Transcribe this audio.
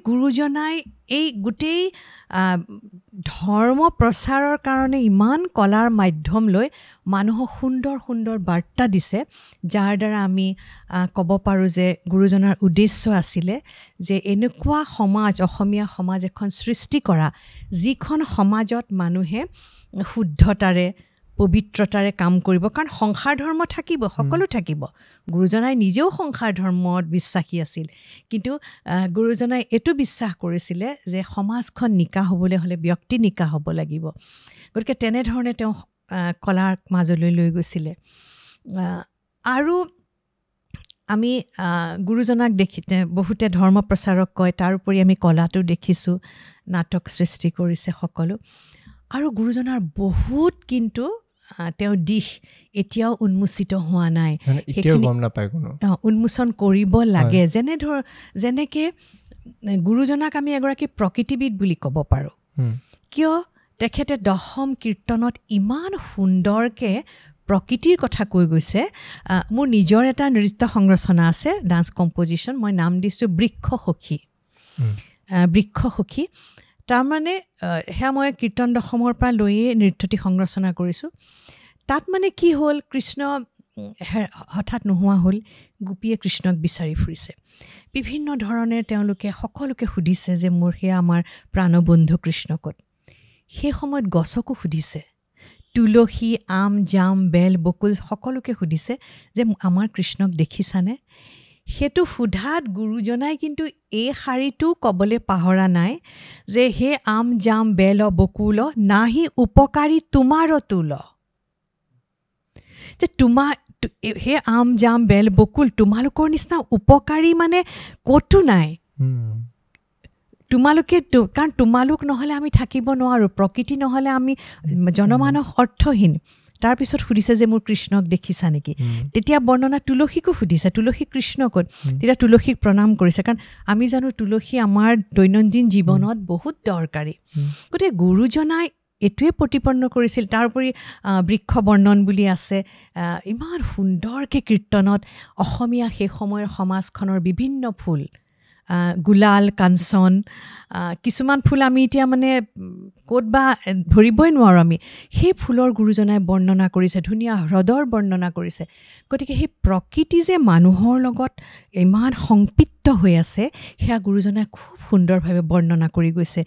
গুৰুজনাই এই গোটেই ধৰ্ম প্ৰচাৰৰ কাৰণে ইমান কলাৰ মাধ্যম লৈ মানুহক সুন্দৰ সুন্দৰ বাৰ্তা দিছে, যাৰ দ্বাৰা আমি ক'ব পাৰোঁ যে গুৰুজনাৰ উদ্দেশ্য আছিলে যে এনেকুৱা সমাজ, অসমীয়া সমাজ এখন সৃষ্টি কৰা, যিখন সমাজত মানুহে শুদ্ধতাৰে পবিত্ৰতাৰে কাম কৰিব। কাৰণ সংসাৰ ধৰ্ম থাকিব, সকলো থাকিব। গুৰুজনাই নিজেও সংসাৰ ধৰ্মত বিশ্বাসী আছিল, কিন্তু গুৰুজনাই এইটো বিশ্বাস কৰিছিলে যে সমাজখন নিকা হ'বলৈ হ'লে ব্যক্তি নিকা হ'ব লাগিব। গতিকে তেনেধৰণে তেওঁ কলাৰ মাজলৈ লৈ গৈছিলে। আৰু আমি গুৰুজনাক বহুতে ধৰ্ম প্ৰচাৰক কয়, তাৰোপৰি আমি কলাটো দেখিছোঁ, নাটক সৃষ্টি কৰিছে সকলো। আৰু গুৰুজনাৰ বহুত কিন্তু তেওঁৰ দিশ এতিয়াও উন্মোচিত হোৱা নাই, উন্মোচন কৰিব লাগে। যেনেকৈ গুৰুজনাক আমি এগৰাকী প্ৰকৃতিবিদ বুলি ক'ব পাৰোঁ। কিয় তেখেতে দশম কীৰ্তনত ইমান সুন্দৰকৈ প্ৰকৃতিৰ কথা কৈ গৈছে। মোৰ নিজৰ এটা নৃত্য সংৰচনা আছে, ডান্স কম্পজিশ্যন, মই নাম দিছোঁ বৃক্ষ সখী। বৃক্ষ সখী তাৰমানে সেয়া মই কীৰ্তন দশমৰ পৰা লৈয়ে নৃত্যটি সংৰচনা কৰিছোঁ। তাত মানে কি হ'ল, কৃষ্ণ হঠাৎ নোহোৱা হ'ল, গোপীয়ে কৃষ্ণক বিচাৰি ফুৰিছে। বিভিন্ন ধৰণে তেওঁলোকে সকলোকে সুধিছে যে মোৰ সেয়া আমাৰ প্ৰাণবন্ধু কৃষ্ণ ক'ত। সেই সময়ত গছকো সুধিছে, তুলসী, আম, জাম, বেল, বকুল সকলোকে সুধিছে যে আমাৰ কৃষ্ণক দেখিছানে? সেইটো সোধাত গুৰুজনাই কিন্তু এই শাৰীটো ক'বলৈ পাহৰা নাই যে হে আম, জাম, বেল, বকুল নাহি উপকাৰী তোমাৰ তুল। যে হে আম, জাম, বেল, বকুল তোমালোকৰ নিচিনা উপকাৰী মানে ক'তো নাই। তোমালোকে, কাৰণ তোমালোক নহ'লে আমি থাকিব নোৱাৰোঁ, প্ৰকৃতি নহ'লে আমি জনমানস অৰ্থহীন। তাৰপিছত সুধিছে যে মোৰ কৃষ্ণক দেখিছা নেকি? তেতিয়া বৰ্ণনা তুলসীকো সুধিছে, তুলসী কৃষ্ণ ক'ত? তেতিয়া তুলসীক প্ৰণাম কৰিছে, কাৰণ আমি জানো তুলসী আমাৰ দৈনন্দিন জীৱনত বহুত দৰকাৰী। গতিকে গুৰুজনাই এইটোৱে প্ৰতিপন্ন কৰিছিল। তাৰোপৰি বৃক্ষ বৰ্ণন বুলি আছে, ইমান সুন্দৰকৈ কীৰ্তনত অসমীয়া সেই সময়ৰ সমাজখনৰ বিভিন্ন ফুল, গুলাল, কাঞ্চন, কিছুমান ফুল আমি এতিয়া মানে ক'ত বা ধৰিবই নোৱাৰোঁ আমি, সেই ফুলৰ গুৰুজনাই বৰ্ণনা কৰিছে, ধুনীয়া হ্ৰদৰ বৰ্ণনা কৰিছে। গতিকে সেই প্ৰকৃতি যে মানুহৰ লগত ইমান সংপৃক্ত হৈ আছে, সেয়া গুৰুজনাই খুব সুন্দৰভাৱে বৰ্ণনা কৰি গৈছে।